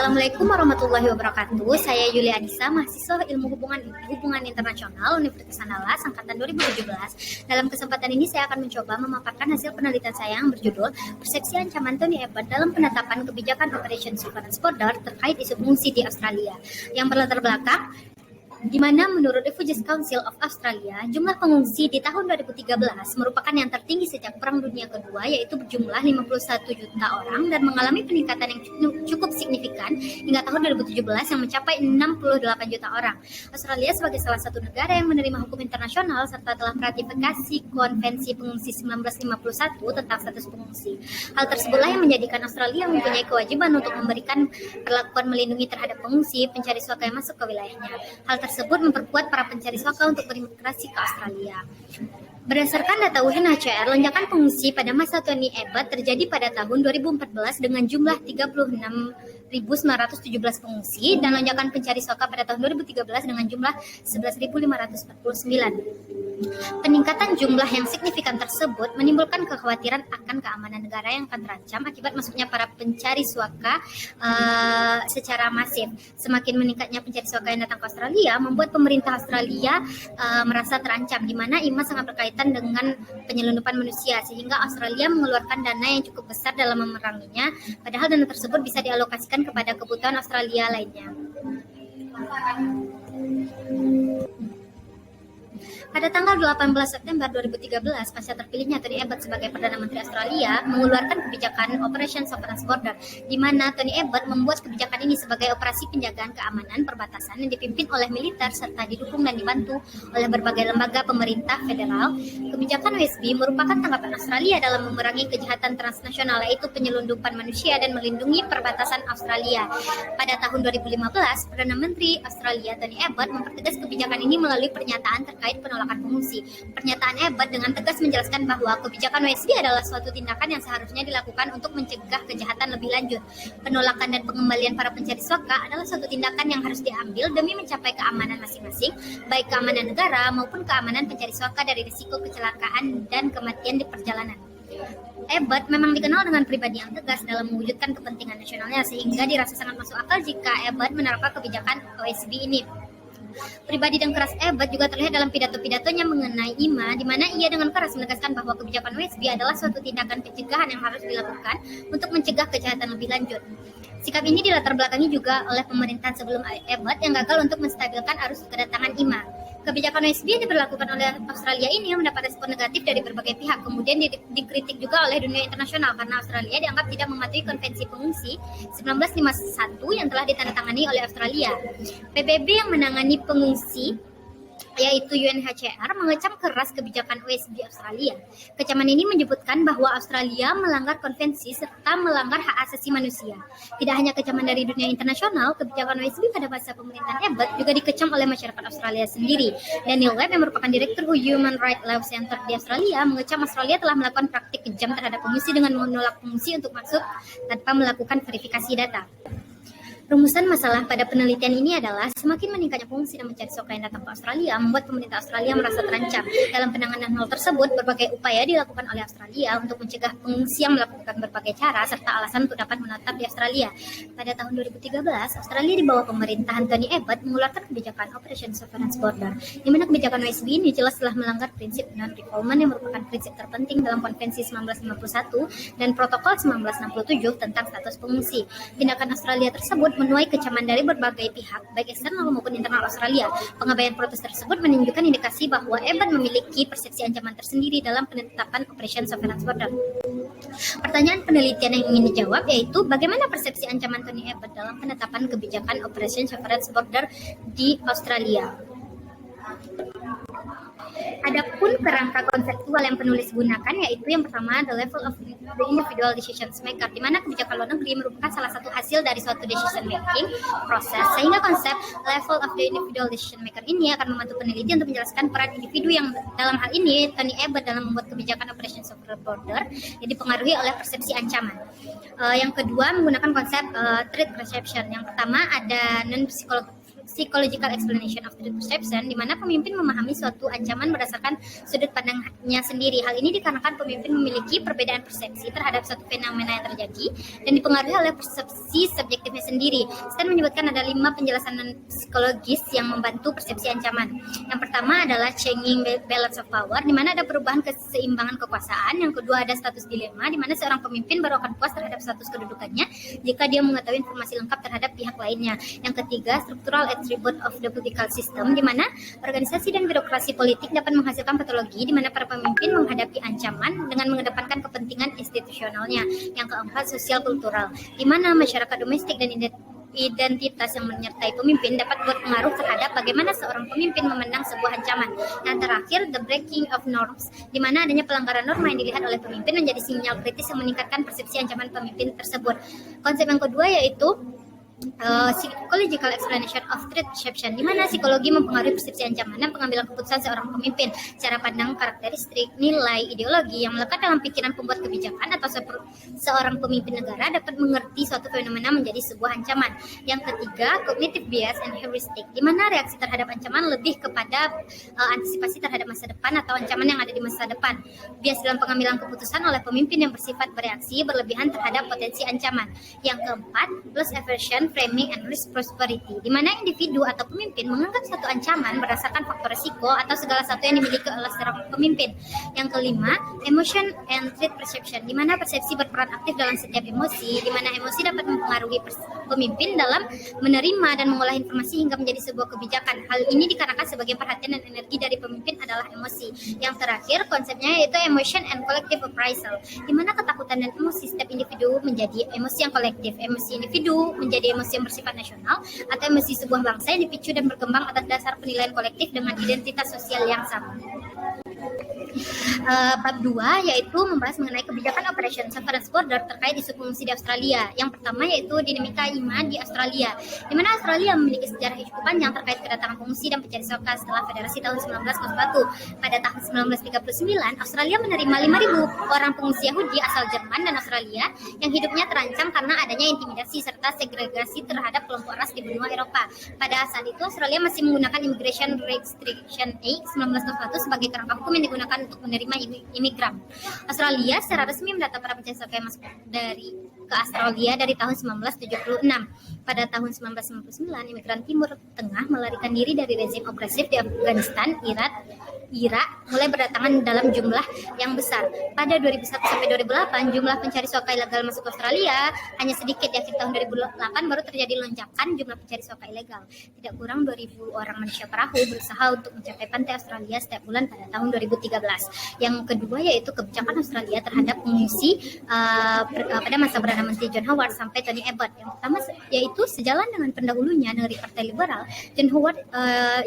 Assalamualaikum warahmatullahi wabarakatuh. Saya Yulia Adisa, mahasiswa Ilmu Hubungan Internasional Universitas Andalas angkatan 2017. Dalam kesempatan ini saya akan mencoba memaparkan hasil penelitian saya yang berjudul Persepsi Ancaman Tony Abbott dalam Penetapan Kebijakan Operation Sovereign Border terkait isu pengungsi di Australia, yang berlatar belakang di mana menurut Refugees Council of Australia, jumlah pengungsi di tahun 2013 merupakan yang tertinggi sejak Perang Dunia Kedua, yaitu berjumlah 51 juta orang dan mengalami peningkatan yang cukup signifikan hingga tahun 2017 yang mencapai 68 juta orang. Australia sebagai salah satu negara yang menerima hukum internasional serta telah meratifikasi Konvensi Pengungsi 1951 tentang status pengungsi. Hal tersebutlah yang menjadikan Australia mempunyai kewajiban untuk memberikan perlakuan melindungi terhadap pengungsi pencari suaka yang masuk ke wilayahnya. Hal tersebut memperkuat para pencari suaka untuk berimigrasi ke Australia. Berdasarkan data UNHCR, lonjakan pengungsi pada masa Tony Abbott terjadi pada tahun 2014 dengan jumlah 36.917 pengungsi dan lonjakan pencari suaka pada tahun 2013 dengan jumlah 11.549. Peningkatan jumlah yang signifikan tersebut menimbulkan kekhawatiran akan keamanan negara yang akan terancam akibat masuknya para pencari suaka secara masif. Semakin meningkatnya pencari suaka yang datang ke Australia membuat pemerintah Australia merasa terancam, di mana IMA sangat berkaitan dengan penyelundupan manusia, sehingga Australia mengeluarkan dana yang cukup besar dalam memeranginya, padahal dana tersebut bisa dialokasikan kepada kebutuhan Australia lainnya. Pada tanggal 18 September 2013, pasca terpilihnya Tony Abbott sebagai Perdana Menteri Australia, mengeluarkan kebijakan Operation Sovereign Border, di mana Tony Abbott membuat kebijakan ini sebagai operasi penjagaan keamanan perbatasan yang dipimpin oleh militer serta didukung dan dibantu oleh berbagai lembaga pemerintah federal. Kebijakan OSB merupakan tanggapan Australia dalam memerangi kejahatan transnasional, yaitu penyelundupan manusia dan melindungi perbatasan Australia. Pada tahun 2015, Perdana Menteri Australia Tony Abbott mempertegas kebijakan ini melalui pernyataan terkait penolakan pengungsi. Pernyataan Abbott dengan tegas menjelaskan bahwa kebijakan OSB adalah suatu tindakan yang seharusnya dilakukan untuk mencegah kejahatan lebih lanjut. Penolakan dan pengembalian para pencari suaka adalah suatu tindakan yang harus diambil demi mencapai keamanan masing-masing, baik keamanan negara maupun keamanan pencari suaka dari risiko kecelakaan dan kematian di perjalanan. Abbott memang dikenal dengan pribadi yang tegas dalam mewujudkan kepentingan nasionalnya, sehingga dirasa sangat masuk akal jika Abbott menerapkan kebijakan OSB ini. Pribadi dan keras Abbott juga terlihat dalam pidato-pidatonya mengenai IMA, di mana ia dengan keras menegaskan bahwa kebijakan OSB adalah suatu tindakan pencegahan yang harus dilakukan untuk mencegah kejahatan lebih lanjut. Sikap ini dilatar belakangi juga oleh pemerintahan sebelum Abbott yang gagal untuk menstabilkan arus kedatangan IMA. Kebijakan OSB yang diberlakukan oleh Australia ini mendapat respon negatif dari berbagai pihak, kemudian dikritik juga oleh dunia internasional karena Australia dianggap tidak mematuhi Konvensi Pengungsi 1951 yang telah ditandatangani oleh Australia. PBB yang menangani pengungsi, yaitu UNHCR, mengecam keras kebijakan OSB Australia. Kecaman ini menyebutkan bahwa Australia melanggar konvensi serta melanggar hak asasi manusia. Tidak hanya kecaman dari dunia internasional, kebijakan OSB pada masa pemerintahan Abbott juga dikecam oleh masyarakat Australia sendiri. Daniel Webb yang merupakan Direktur Human Rights Law Center di Australia mengecam Australia telah melakukan praktik kejam terhadap pengungsi dengan menolak pengungsi untuk masuk tanpa melakukan verifikasi data. Rumusan masalah pada penelitian ini adalah semakin meningkatnya pengungsi dan mencari suaka yang datang ke Australia membuat pemerintah Australia merasa terancam. Dalam penanganan hal tersebut, berbagai upaya dilakukan oleh Australia untuk mencegah pengungsi yang melakukan berbagai cara serta alasan untuk dapat menetap di Australia. Pada tahun 2013, Australia di bawah pemerintahan Tony Abbott mengeluarkan kebijakan Operation Sovereign Border, di mana kebijakan OSB ini jelas telah melanggar prinsip non-refoulement yang merupakan prinsip terpenting dalam Konvensi 1951 dan Protokol 1967 tentang status pengungsi. Tindakan Australia tersebut menuai kecaman dari berbagai pihak, baik eksternal maupun internal Australia. Pengabaian protes tersebut menunjukkan indikasi bahwa Abbott memiliki persepsi ancaman tersendiri dalam penetapan Operation Sovereign Border. Pertanyaan penelitian yang ingin dijawab yaitu bagaimana persepsi ancaman Tony Abbott dalam penetapan kebijakan Operation Sovereign Border di Australia. Adapun kerangka konseptual yang penulis gunakan yaitu yang pertama the level of the individual decision maker, di mana kebijakan luar negeri merupakan salah satu hasil dari suatu decision making proses, sehingga konsep level of the individual decision maker ini akan membantu peneliti untuk menjelaskan peran individu yang dalam hal ini Tony Abbott dalam membuat kebijakan Operation Sovereign Border yang dipengaruhi oleh persepsi ancaman. Yang kedua menggunakan konsep threat perception. Yang pertama ada non-psychological psychological explanation of threat perception, di mana pemimpin memahami suatu ancaman berdasarkan sudut pandangnya sendiri. Hal ini dikarenakan pemimpin memiliki perbedaan persepsi terhadap suatu fenomena yang terjadi dan dipengaruhi oleh persepsi subjektifnya sendiri. Stan menyebutkan ada 5 penjelasan psikologis yang membantu persepsi ancaman. Yang pertama adalah changing balance of power, di mana ada perubahan keseimbangan kekuasaan. Yang kedua ada status dilema, di mana seorang pemimpin baru akan puas terhadap status kedudukannya jika dia mengetahui informasi lengkap terhadap pihak lainnya. Yang ketiga, structural attribute of the political system, di mana organisasi dan birokrasi politik dapat menghasilkan patologi di mana para pemimpin menghadapi ancaman dengan mengedepankan kepentingan institusionalnya. Yang keempat, sosial kultural, di mana masyarakat domestik dan identitas yang menyertai pemimpin dapat berpengaruh terhadap bagaimana seorang pemimpin memandang sebuah ancaman. Yang terakhir, the breaking of norms, di mana adanya pelanggaran norma yang dilihat oleh pemimpin menjadi sinyal kritis yang meningkatkan persepsi ancaman pemimpin tersebut. Konsep yang kedua yaitu psychological explanation of threat perception, di mana psikologi mempengaruhi persepsi ancaman dan pengambilan keputusan seorang pemimpin. Cara pandang, karakteristik, nilai, ideologi yang melekat dalam pikiran pembuat kebijakan atau seorang pemimpin negara dapat mengerti suatu fenomena menjadi sebuah ancaman. Yang ketiga, cognitive bias and heuristic, di mana reaksi terhadap ancaman lebih kepada antisipasi terhadap masa depan atau ancaman yang ada di masa depan. Bias dalam pengambilan keputusan oleh pemimpin yang bersifat bereaksi berlebihan terhadap potensi ancaman. Yang keempat, loss aversion, framing and risk prosperity, di mana individu atau pemimpin menganggap suatu ancaman berdasarkan faktor risiko atau segala sesuatu yang dimiliki oleh seorang pemimpin. Yang kelima, emotion and threat perception, di mana persepsi berperan aktif dalam setiap emosi, di mana emosi dapat mempengaruhi pemimpin dalam menerima dan mengolah informasi hingga menjadi sebuah kebijakan. Hal ini dikarenakan sebagian perhatian dan energi dari pemimpin adalah emosi. Yang terakhir, konsepnya yaitu emotion and collective appraisal, di mana ketakutan dan emosi setiap individu menjadi emosi yang kolektif. Emosi individu menjadi emosi yang bersifat nasional atau emosi sebuah bangsa yang dipicu dan berkembang atas dasar penilaian kolektif dengan identitas sosial yang sama. Bab 2 yaitu membahas mengenai kebijakan Operation Severance Border terkait isu pengungsi di Australia. Yang pertama yaitu dinamika IMA di Australia, di mana Australia memiliki sejarah yang cukup panjang terkait kedatangan pengungsi dan pencari suaka setelah Federasi tahun 1901. Pada tahun 1939, Australia menerima 5.000 orang pengungsi Yahudi asal Jerman dan Australia yang hidupnya terancam karena adanya intimidasi serta segregasi terhadap kelompok ras di benua Eropa. Pada saat itu Australia masih menggunakan Immigration Restriction Act 1901 sebagai kerangka hukum yang digunakan untuk menerima imigran. Australia secara resmi mendata para pencari suaka yang masuk ke Australia dari tahun 1976. Pada tahun 1999, imigran Timur Tengah melarikan diri dari rezim opresif di Afghanistan, Irak mulai berdatangan dalam jumlah yang besar. Pada 2001 sampai 2008, jumlah pencari suaka ilegal masuk Australia hanya sedikit. Di akhir tahun 2008 baru terjadi lonjakan jumlah pencari suaka ilegal. Tidak kurang 2.000 orang manusia perahu berusaha untuk mencapai pantai Australia setiap bulan pada tahun 2013. Yang kedua yaitu kebijakan Australia terhadap pengungsi pada masa Perdana Menteri John Howard sampai Tony Abbott. Yang pertama yaitu sejalan dengan pendahulunya dari Partai Liberal, John Howard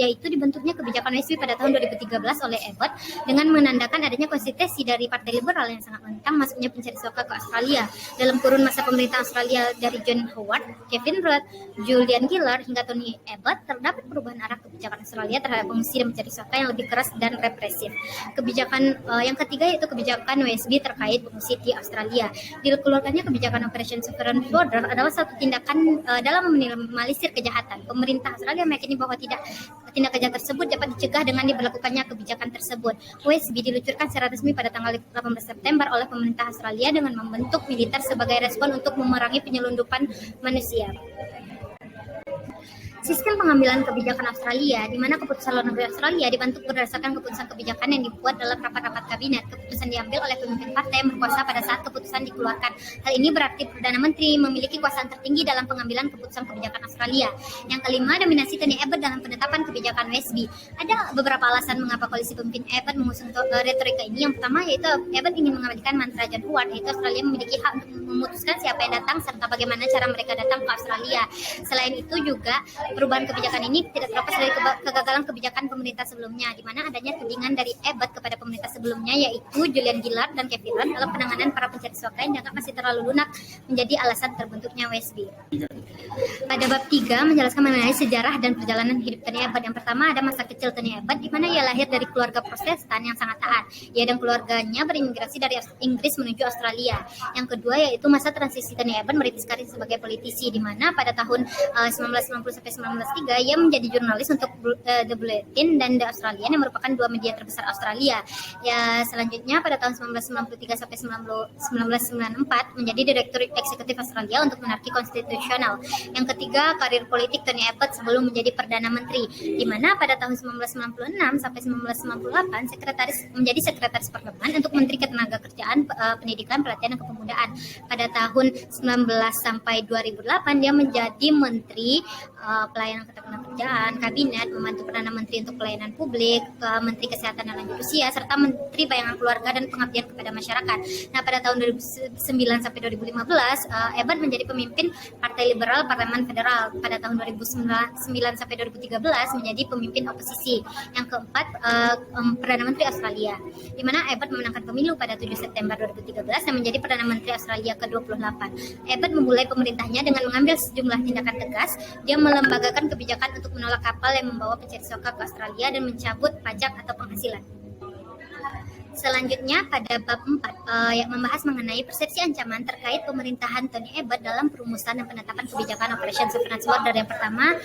yaitu dibentuknya kebijakan WSB pada tahun 2013 oleh Abbott dengan menandakan adanya konsistensi dari Partai Liberal yang sangat menentang masuknya pencari suaka ke Australia. Dalam kurun masa pemerintah Australia dari John Howard, Kevin Rudd, Julian Gillard hingga Tony Abbott, terdapat perubahan arah kebijakan Australia terhadap pengungsi dan pencari suaka yang lebih keras dan represif. Kebijakan yang ketiga yaitu kebijakan WSB terkait pengungsi di Australia. Dikeluarkannya kebijakan Operation Severance Border adalah satu tindakan dalam meminimalisir kejahatan. Pemerintah Australia meyakini bahwa tindak kejahatan tersebut dapat dicegah dengan diberlakukannya kebijakan tersebut. WSB diluncurkan secara resmi pada tanggal 18 September oleh pemerintah Australia dengan membentuk militer sebagai respon untuk memerangi penyelundupan manusia. Sistem pengambilan kebijakan Australia, di mana keputusan luar negeri Australia dibentuk berdasarkan keputusan kebijakan yang dibuat dalam rapat-rapat kabinet. Keputusan diambil oleh pemimpin partai yang berkuasa pada saat keputusan dikeluarkan. Hal ini berarti Perdana Menteri memiliki kuasaan tertinggi dalam pengambilan keputusan kebijakan Australia. Yang kelima, dominasi Tony Abbott dalam penetapan kebijakan WSB. Ada beberapa alasan mengapa koalisi pemimpin Abbott mengusung retorika ini. Yang pertama yaitu Abbott ingin mengabadikan mantra John Howard, yaitu Australia memiliki hak untuk memutuskan siapa yang datang serta bagaimana cara mereka datang ke Australia. Selain itu juga perubahan kebijakan ini tidak terlepas dari kegagalan kebijakan pemerintah sebelumnya, di mana adanya tudingan dari Abbott kepada pemerintah sebelumnya yaitu Julian Gillard dan Kevin Rudd dalam penanganan para pencari suaka yang dianggap masih terlalu lunak menjadi alasan terbentuknya WSB. Pada bab 3 menjelaskan mengenai sejarah dan perjalanan hidup Tony Abbott. Yang pertama ada masa kecil Tony Abbott, di mana ia lahir dari keluarga Protestan yang sangat taat. Ia dan keluarganya berimigrasi dari Inggris menuju Australia. Yang kedua yaitu masa transisi Tony Abbott merintis karir sebagai politisi, di mana pada tahun 1990 sampai 1903, ia menjadi jurnalis untuk The Bulletin dan The Australian yang merupakan dua media terbesar Australia. Ya, selanjutnya pada tahun 1993 sampai 1994 menjadi Direktur Eksekutif Australia untuk Monarki Konstitusional. Yang ketiga, karir politik Tony Abbott sebelum menjadi Perdana Menteri, di mana pada tahun 1996 sampai 1998 menjadi Sekretaris Parlemen untuk Menteri Ketenagakerjaan, Pendidikan, Pelatihan, dan Kepemudaan. Pada tahun 19 sampai 2008 dia menjadi Menteri Pelayanan Ketenagakerjaan, Kabinet, membantu Perdana Menteri untuk Pelayanan Publik, Menteri Kesehatan dan Lanjut Usia, serta Menteri Bayangan Keluarga dan Pengabdian kepada Masyarakat. Nah, pada tahun 2009 sampai 2015, Abbott menjadi pemimpin Partai Liberal Parlemen Federal. Pada tahun 2009 sampai 2013 menjadi pemimpin oposisi. Yang keempat, Perdana Menteri Australia, di mana Abbott memenangkan pemilu pada 7 September 2013 dan menjadi Perdana Menteri Australia ke-28. Abbott memulai pemerintahnya dengan mengambil sejumlah tindakan tegas. Dia melembagakan kebijakan untuk menolak kapal yang membawa pencari suaka ke Australia dan mencabut pajak atau penghasilan. Selanjutnya pada bab 4 yang membahas mengenai persepsi ancaman terkait pemerintahan Tony Abbott dalam perumusan dan penetapan kebijakan Operation Severance Order. Yang pertama,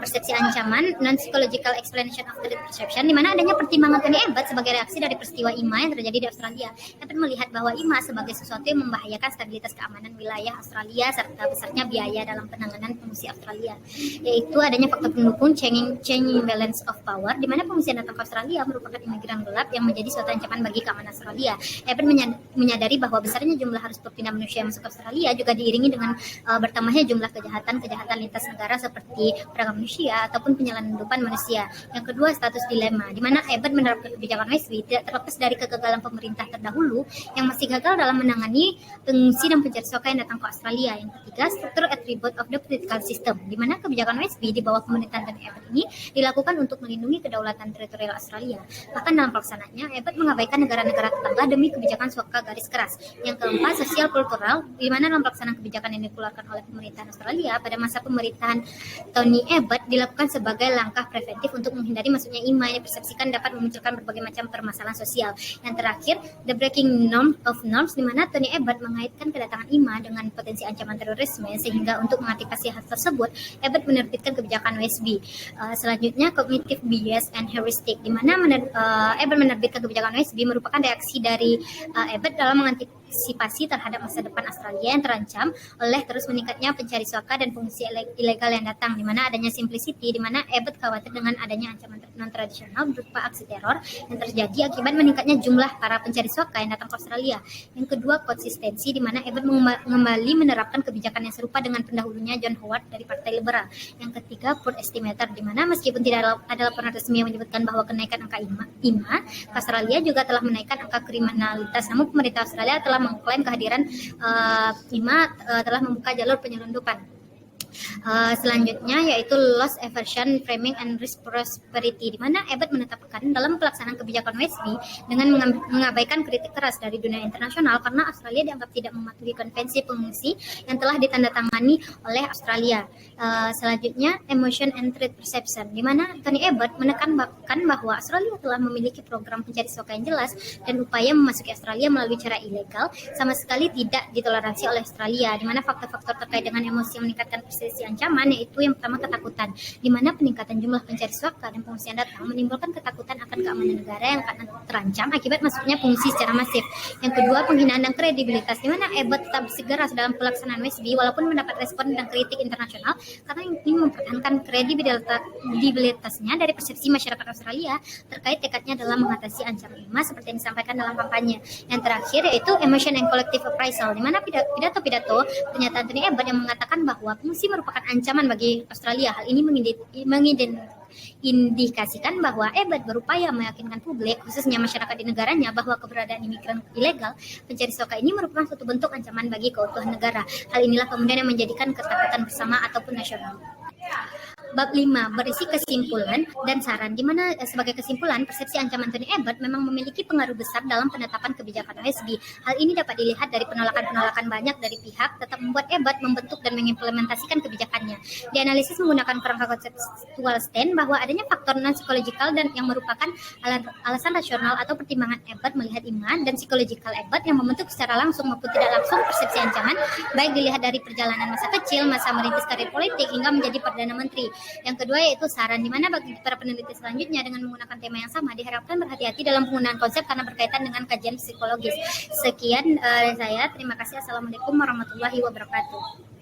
persepsi ancaman, non-psychological explanation of threat perception, di mana adanya pertimbangan Tony Abbott sebagai reaksi dari peristiwa IMA yang terjadi di Australia. Abbott melihat bahwa IMA sebagai sesuatu yang membahayakan stabilitas keamanan wilayah Australia serta besarnya biaya dalam penanganan pengungsi Australia, yaitu adanya faktor pendukung changing balance of power, di mana pengungsi yang datang ke Australia merupakan imigran gelap yang menjadi suatu ancaman bagi keamanan Australia. Abbott menyadari bahwa besarnya jumlah arus berpindah manusia yang masuk ke Australia juga diiringi dengan bertambahnya jumlah kejahatan lintas negara seperti perdagangan manusia ataupun penyelundupan manusia. Yang kedua, status dilema, di mana Abbott menerapkan kebijakan Westby tidak terlepas dari kegagalan pemerintah terdahulu yang masih gagal dalam menangani pengungsi dan pencari suaka yang datang ke Australia. Yang ketiga, struktur attribute of the political system, di mana kebijakan Westby di bawah pemerintahan Tony Abbott ini dilakukan untuk melindungi kedaulatan teritorial Australia. Bahkan dalam pelaksanaannya, Abbott mengabaikan negara-negara tetangga demi kebijakan suaka garis keras. Yang keempat, sosial kultural, di mana dalam pelaksanaan kebijakan yang dikeluarkan oleh pemerintahan Australia pada masa pemerintahan Tony Abbott dilakukan sebagai langkah preventif untuk menghindari masuknya IMA yang dipersepsikan dapat memunculkan berbagai macam permasalahan sosial. Yang terakhir, the breaking norm of norms, di mana Tony Abbott mengaitkan kedatangan IMA dengan potensi ancaman terorisme, sehingga untuk mengantisipasi hal tersebut, Abbott menerbitkan kebijakan Westby. Selanjutnya, cognitive bias and heuristic, di mana Abbott menerbitkan kebijakan Westby merupakan reaksi dari Abbott dalam mengantisipasi terhadap masa depan Australia yang terancam oleh terus meningkatnya pencari suaka dan pengungsi ilegal yang datang, di mana adanya simplicity, di mana Abbott khawatir dengan adanya ancaman non-tradisional berupa aksi teror yang terjadi akibat meningkatnya jumlah para pencari suaka yang datang ke Australia. Yang kedua, konsistensi, di mana Abbott kembali menerapkan kebijakan yang serupa dengan pendahulunya John Howard dari Partai Liberal. Yang ketiga, poor estimator, di mana meskipun tidak ada laporan resmi yang menyebutkan bahwa kenaikan angka IMA Australia juga telah menaikkan angka kriminalitas, namun pemerintah Australia telah mengklaim kehadiran IMA telah membuka jalur penyelundupan. Selanjutnya yaitu loss aversion, framing and risk prosperity, di mana Abbott menetapkan dalam pelaksanaan kebijakan Westby dengan mengabaikan kritik keras dari dunia internasional karena Australia dianggap tidak mematuhi konvensi pengungsi yang telah ditandatangani oleh Australia. Selanjutnya, emotion and threat perception, di mana Tony Abbott menekankan bahwa Australia telah memiliki program pencari suaka yang jelas dan upaya memasuki Australia melalui cara ilegal sama sekali tidak ditoleransi oleh Australia, di mana faktor-faktor terkait dengan emosi yang meningkatkan persepsi ancaman, yaitu yang pertama ketakutan, di mana peningkatan jumlah pencari suaka dan pengungsi yang datang menimbulkan ketakutan akan keamanan negara yang akan terancam akibat masuknya pengungsi secara masif. Yang kedua, penghinaan dan kredibilitas, di mana Abbott tetap bersikeras dalam pelaksanaan Westby walaupun mendapat respon dan kritik internasional karena ingin mempertahankan kredibilitasnya dari persepsi masyarakat Australia terkait tekadnya dalam mengatasi ancaman IMA seperti yang disampaikan dalam kampanye. Yang terakhir yaitu emotion and collective appraisal, di mana pidato-pidato pernyataan Tony Abbott yang mengatakan bahwa pengungsi merupakan ancaman bagi Australia. Hal ini mengindikasikan bahwa Abbott berupaya meyakinkan publik, khususnya masyarakat di negaranya, bahwa keberadaan imigran ilegal pencari suaka ini merupakan suatu bentuk ancaman bagi keutuhan negara. Hal inilah kemudian yang menjadikan ketakutan bersama ataupun nasional. Bab 5 berisi kesimpulan dan saran, di mana sebagai kesimpulan persepsi ancaman Tony Abbott memang memiliki pengaruh besar dalam penetapan kebijakan Westby. Hal ini dapat dilihat dari penolakan-penolakan banyak dari pihak tetap membuat Abbott membentuk dan mengimplementasikan kebijakannya. Dianalisis menggunakan kerangka konseptual Sten bahwa adanya faktor non-psikologikal dan yang merupakan alasan rasional atau pertimbangan Abbott melihat iman, dan psikologikal Abbott yang membentuk secara langsung maupun tidak langsung persepsi ancaman, baik dilihat dari perjalanan masa kecil, masa merintis karir politik hingga menjadi Perdana Menteri. Yang kedua yaitu saran, di mana bagi para peneliti selanjutnya dengan menggunakan tema yang sama diharapkan berhati-hati dalam penggunaan konsep karena berkaitan dengan kajian psikologis. Sekian dari saya, terima kasih. Assalamualaikum warahmatullahi wabarakatuh.